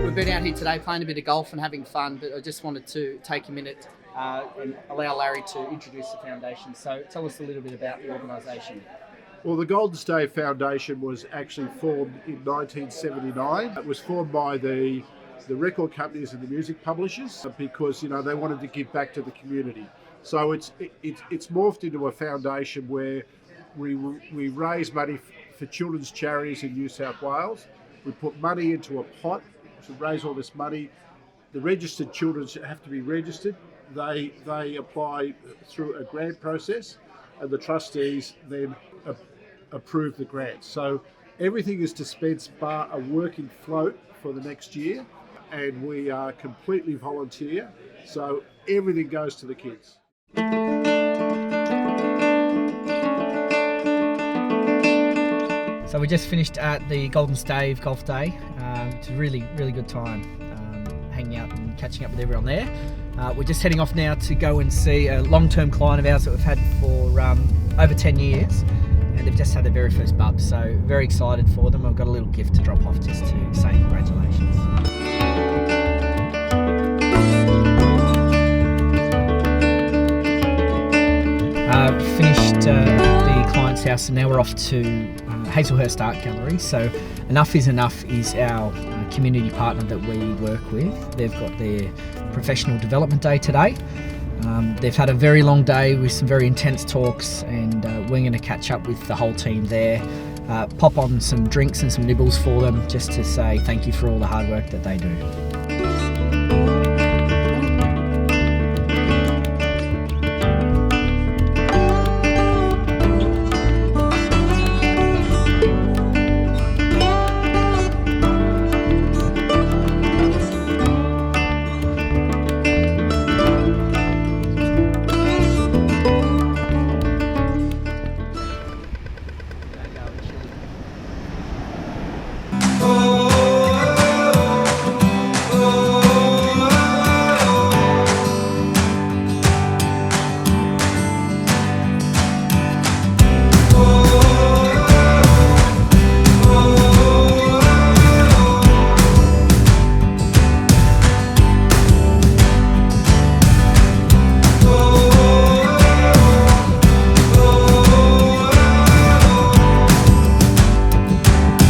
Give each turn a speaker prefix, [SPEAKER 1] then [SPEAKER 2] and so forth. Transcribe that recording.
[SPEAKER 1] We've been out here today playing a bit of golf and having fun, but I just wanted to take a minute and allow Larry to introduce the foundation. So tell us a little bit about the organisation.
[SPEAKER 2] Well, the Golden Stave Foundation was actually formed in 1979. It was formed by the record companies and the music publishers because, you know, they wanted to give back to the community. So it's morphed into a foundation where we raise money for children's charities in New South Wales. We put money into a pot to raise all this money. The registered children have to be registered. They apply through a grant process, and the trustees then approve the grant. So everything is dispensed bar a working float for the next year, and we are completely volunteer. So everything goes to the kids.
[SPEAKER 1] So we just finished at the Golden Stave Golf Day. It's a really good time hanging out and catching up with everyone there. We're just heading off now to go and see a long-term client of ours that we've had for over 10 years. And they've just had their very first bub, so very excited for them. I've got a little gift to drop off just to say congratulations. Finished the client's house, and now we're off to Hazelhurst Art Gallery. So Enough is Enough is our community partner that we work with. They've got their professional development day today. They've had a very long day with some very intense talks, and we're going to catch up with the whole team there, pop on some drinks and some nibbles for them just to say thank you for all the hard work that they do.